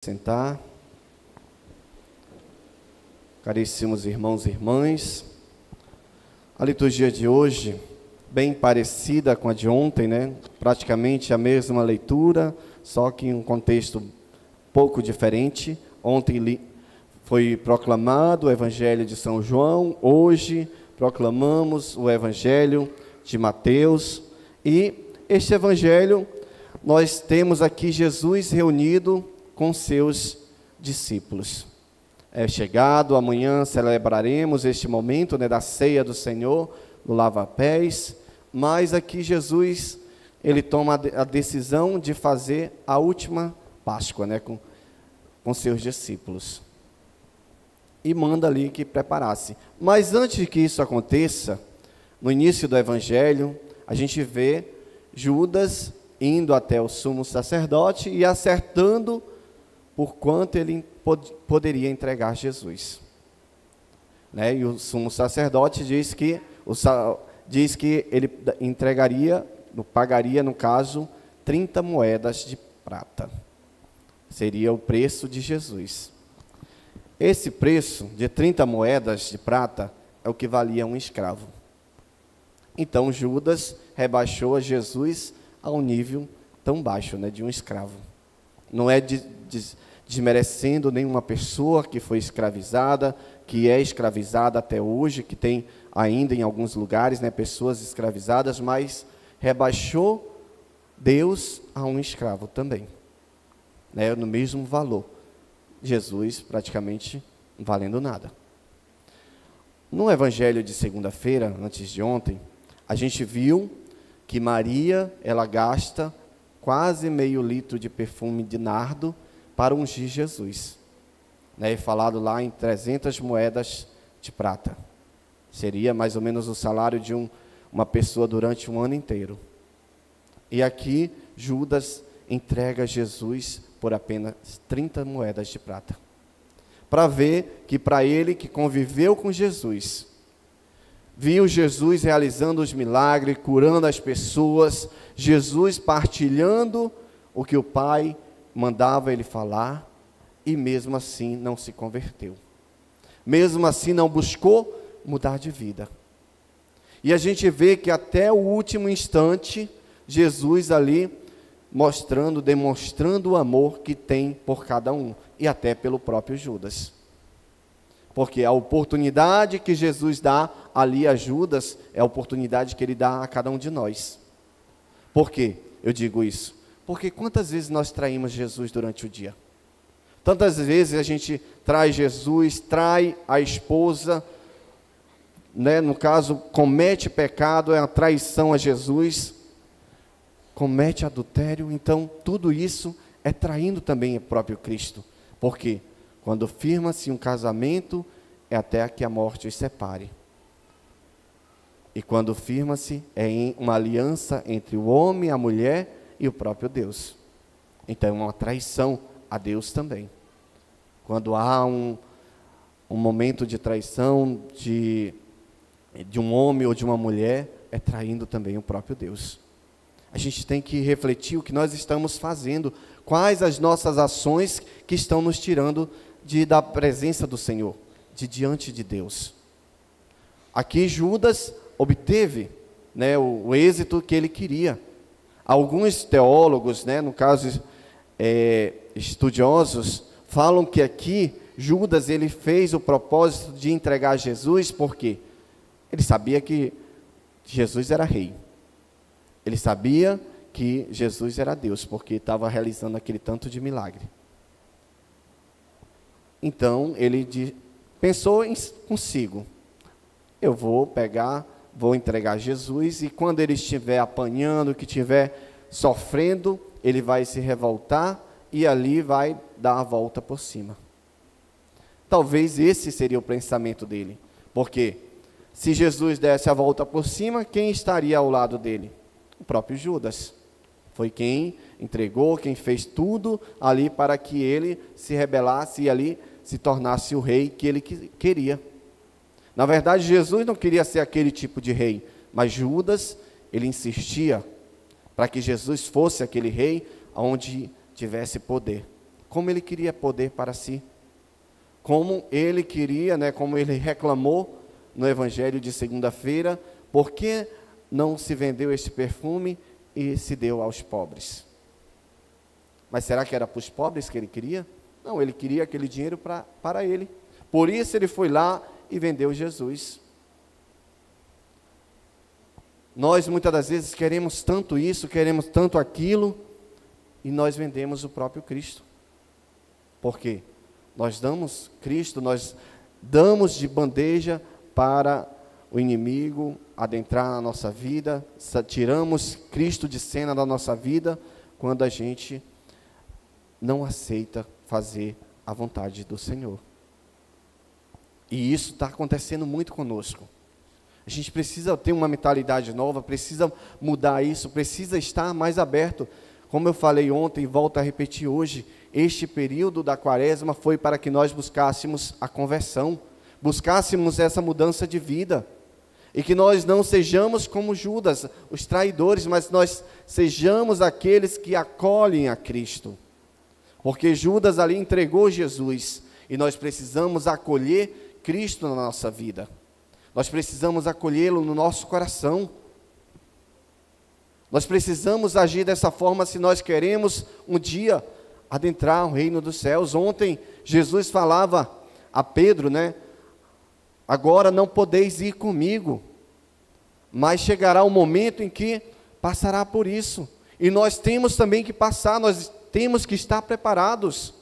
Sentar. Caríssimos irmãos e irmãs, a liturgia de hoje, bem parecida com a de ontem, né? Praticamente a mesma leitura, só que em um contexto pouco diferente. Ontem foi proclamado o Evangelho de São João, hoje proclamamos o Evangelho de Mateus, e este Evangelho nós temos aqui Jesus reunido com seus discípulos. É chegado, amanhã celebraremos este momento, né, da ceia do Senhor, do lava-pés, mas aqui Jesus, ele toma a decisão de fazer a última Páscoa, né, com seus discípulos, e manda ali que preparasse. Mas antes que isso aconteça, no início do Evangelho, a gente vê Judas indo até o sumo sacerdote e acertando por quanto ele poderia entregar Jesus, né? E o sumo sacerdote diz que ele pagaria, no caso, 30 moedas de prata. Seria o preço de Jesus. Esse preço de 30 moedas de prata é o que valia um escravo. Então Judas rebaixou a Jesus a um nível tão baixo, né, de um escravo. Não é desmerecendo nenhuma pessoa que foi escravizada, que é escravizada até hoje, que tem ainda em alguns lugares, né, pessoas escravizadas, mas rebaixou Deus a um escravo também, né, no mesmo valor. Jesus praticamente não valendo nada. No Evangelho de segunda-feira, antes de ontem, a gente viu que Maria, ela gasta quase meio litro de perfume de nardo para ungir Jesus, né? Falado lá em 300 moedas de prata. Seria mais ou menos o salário de uma pessoa durante um ano inteiro. E aqui Judas entrega Jesus por apenas 30 moedas de prata. Para ver que para ele que conviveu com Jesus, viu Jesus realizando os milagres, curando as pessoas, Jesus partilhando o que o Pai mandava ele falar, e mesmo assim não se converteu. Mesmo assim não buscou mudar de vida. E a gente vê que até o último instante, Jesus ali demonstrando o amor que tem por cada um, e até pelo próprio Judas. Porque a oportunidade que Jesus dá ali a Judas, é a oportunidade que ele dá a cada um de nós. Por quê eu digo isso? Porque quantas vezes nós traímos Jesus durante o dia? Tantas vezes a gente trai Jesus, trai a esposa, né? No caso, comete pecado, é a traição a Jesus, comete adultério. Então, tudo isso é traindo também o próprio Cristo. Por quê? Quando firma-se um casamento, é até que a morte os separe. E quando firma-se, é em uma aliança entre o homem, a mulher e o próprio Deus. Então é uma traição a Deus também. Quando há um momento de traição de um homem ou de uma mulher, é traindo também o próprio Deus. A gente tem que refletir o que nós estamos fazendo, quais as nossas ações que estão nos tirando da presença do Senhor, de diante de Deus. Aqui Judas obteve, né, o êxito que ele queria. Alguns teólogos, né, no caso estudiosos, falam que aqui Judas ele fez o propósito de entregar Jesus, porque ele sabia que Jesus era rei. Ele sabia que Jesus era Deus, porque estava realizando aquele tanto de milagre. Então ele pensou consigo: eu vou entregar Jesus, e quando ele estiver apanhando, que estiver sofrendo, ele vai se revoltar e ali vai dar a volta por cima. Talvez esse seria o pensamento dele, porque se Jesus desse a volta por cima, quem estaria ao lado dele? O próprio Judas. Foi quem entregou, quem fez tudo ali para que ele se rebelasse e ali se tornasse o rei que ele queria. Na verdade, Jesus não queria ser aquele tipo de rei, mas Judas, ele insistia para que Jesus fosse aquele rei onde tivesse poder. como ele queria poder para si, como ele queria, né, como ele reclamou no evangelho de segunda-feira, por que não se vendeu este perfume e se deu aos pobres? Mas será que era para os pobres que ele queria? Não, ele queria aquele dinheiro para ele. Por isso ele foi lá e vendeu Jesus. Nós muitas das vezes queremos tanto isso, queremos tanto aquilo, e nós vendemos o próprio Cristo. Por quê? Nós damos Cristo, nós damos de bandeja para o inimigo adentrar na nossa vida, tiramos Cristo de cena da nossa vida, quando a gente não aceita fazer a vontade do Senhor. E isso está acontecendo muito conosco. A gente precisa ter uma mentalidade nova, precisa mudar isso, precisa estar mais aberto. Como eu falei ontem e volto a repetir hoje, este período da quaresma foi para que nós buscássemos a conversão, buscássemos essa mudança de vida, e que nós não sejamos como Judas, os traidores, mas nós sejamos aqueles que acolhem a Cristo. Porque Judas ali entregou Jesus, e nós precisamos acolher Cristo na nossa vida. Nós precisamos acolhê-lo no nosso coração. Nós precisamos agir dessa forma se nós queremos um dia adentrar o reino dos céus. Ontem Jesus falava a Pedro, né? Agora não podeis ir comigo, mas chegará o momento em que passará por isso. E nós temos também que passar, nós temos que estar preparados.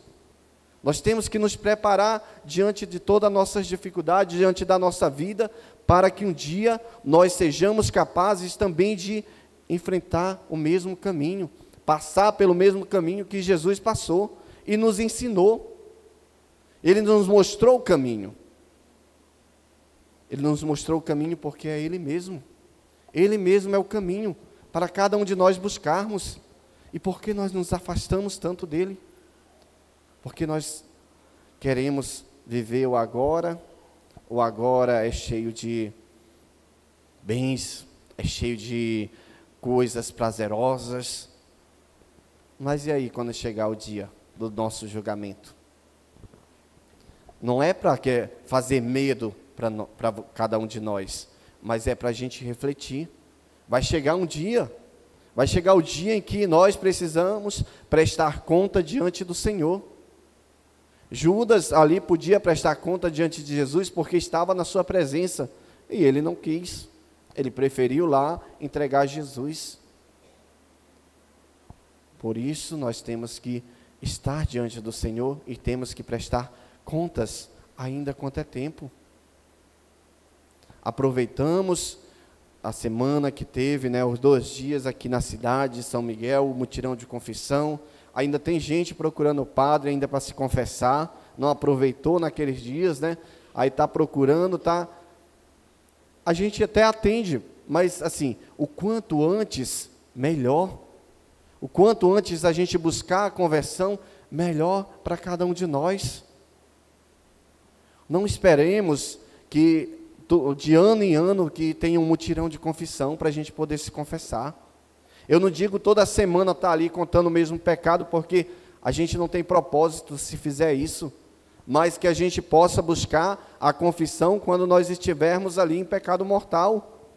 Nós temos que nos preparar diante de todas as nossas dificuldades, diante da nossa vida, para que um dia nós sejamos capazes também de enfrentar o mesmo caminho, passar pelo mesmo caminho que Jesus passou e nos ensinou. Ele nos mostrou o caminho. Ele nos mostrou o caminho porque é Ele mesmo. Ele mesmo é o caminho para cada um de nós buscarmos. E por que nós nos afastamos tanto dEle? Porque nós queremos viver o agora é cheio de bens, é cheio de coisas prazerosas. Mas e aí, quando chegar o dia do nosso julgamento? Não é para fazer medo para cada um de nós, mas é para a gente refletir. Vai chegar um dia, vai chegar o dia em que nós precisamos prestar conta diante do Senhor. Judas ali podia prestar conta diante de Jesus porque estava na sua presença, e ele não quis, ele preferiu lá entregar Jesus. Por isso nós temos que estar diante do Senhor e temos que prestar contas ainda quanto é tempo. Aproveitamos a semana que teve, né, os 2 dias aqui na cidade de São Miguel, o mutirão de confissão. Ainda tem gente procurando o padre ainda para se confessar, não aproveitou naqueles dias, né? Aí está procurando, tá? A gente até atende, mas assim, o quanto antes, melhor. O quanto antes a gente buscar a conversão, melhor para cada um de nós. Não esperemos que de ano em ano que tenha um mutirão de confissão para a gente poder se confessar. Eu não digo toda semana estar ali contando o mesmo pecado, porque a gente não tem propósito se fizer isso, mas que a gente possa buscar a confissão quando nós estivermos ali em pecado mortal.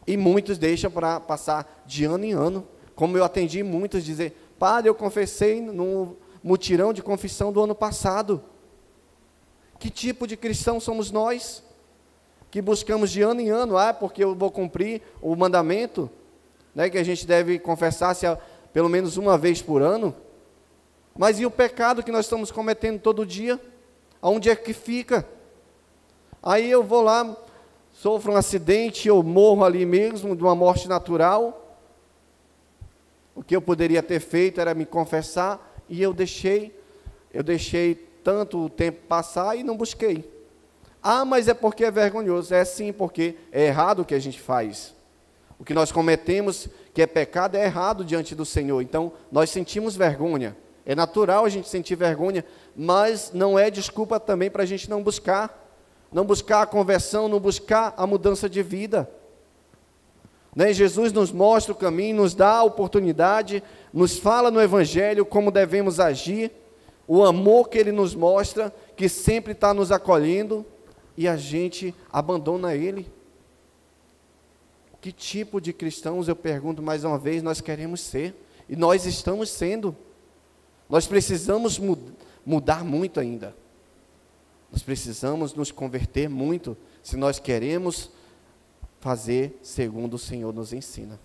E muitos deixam para passar de ano em ano, como eu atendi muitos dizer: padre, eu confessei no mutirão de confissão do ano passado. Que tipo de cristão somos nós? Que buscamos de ano em ano, porque eu vou cumprir o mandamento, né, que a gente deve confessar-se pelo menos uma vez por ano. Mas e o pecado que nós estamos cometendo todo dia? Aonde é que fica? Aí eu vou lá, sofro um acidente, eu morro ali mesmo, de uma morte natural. O que eu poderia ter feito era me confessar, e eu deixei tanto tempo passar e não busquei. Mas é porque é vergonhoso. É sim, porque é errado o que a gente faz. O que nós cometemos, que é pecado, é errado diante do Senhor. Então, nós sentimos vergonha. É natural a gente sentir vergonha, mas não é desculpa também para a gente não buscar a conversão, não buscar a mudança de vida. Né? Jesus nos mostra o caminho, nos dá a oportunidade, nos fala no Evangelho como devemos agir, o amor que Ele nos mostra, que sempre está nos acolhendo, e a gente abandona Ele? Que tipo de cristãos, eu pergunto mais uma vez, nós queremos ser? E nós estamos sendo. Nós precisamos mudar muito ainda. Nós precisamos nos converter muito, se nós queremos fazer segundo o Senhor nos ensina.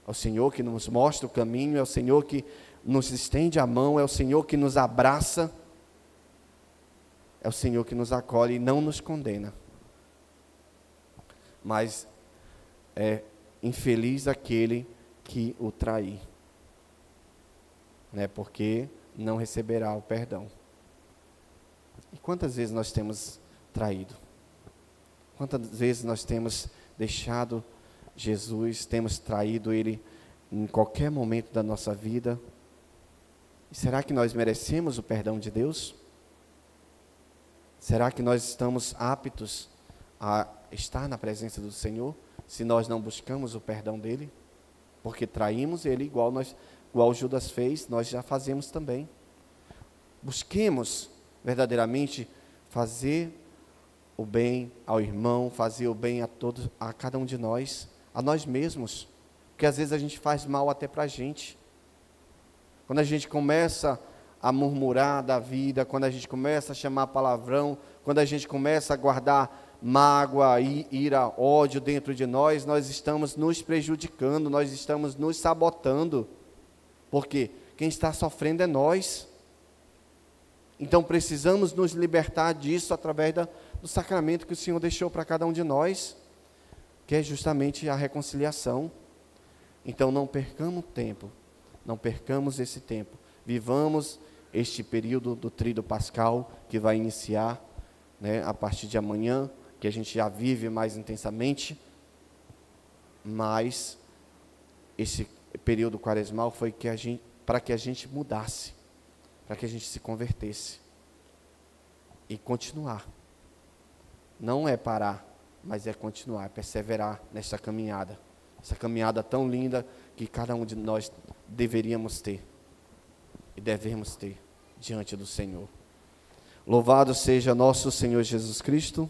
É o Senhor que nos mostra o caminho, é o Senhor que nos estende a mão, é o Senhor que nos abraça, é o Senhor que nos acolhe e não nos condena. Mas é infeliz aquele que o trair, né? Porque não receberá o perdão. E quantas vezes nós temos traído? Quantas vezes nós temos deixado Jesus, temos traído Ele em qualquer momento da nossa vida? E será que nós merecemos o perdão de Deus? Será que nós estamos aptos a estar na presença do Senhor, se nós não buscamos o perdão dEle? Porque traímos Ele igual Judas fez, nós já fazemos também. Busquemos verdadeiramente fazer o bem ao irmão, fazer o bem a todos, a cada um de nós, a nós mesmos, porque às vezes a gente faz mal até para a gente. Quando a gente começa a murmurar da vida, quando a gente começa a chamar palavrão, quando a gente começa a guardar mágoa, ira, ódio dentro de nós, nós estamos nos prejudicando, nós estamos nos sabotando, porque quem está sofrendo é nós. Então precisamos nos libertar disso através do sacramento que o Senhor deixou para cada um de nós, que é justamente a reconciliação. Então não percamos tempo, não percamos esse tempo, vivamos este período do Tríduo Pascal, que vai iniciar, né, a partir de amanhã, que a gente já vive mais intensamente, mas esse período quaresmal foi para que a gente mudasse, para que a gente se convertesse e continuar. Não é parar, mas é continuar, é perseverar nessa caminhada, essa caminhada tão linda que cada um de nós deveríamos ter e devemos ter diante do Senhor. Louvado seja nosso Senhor Jesus Cristo.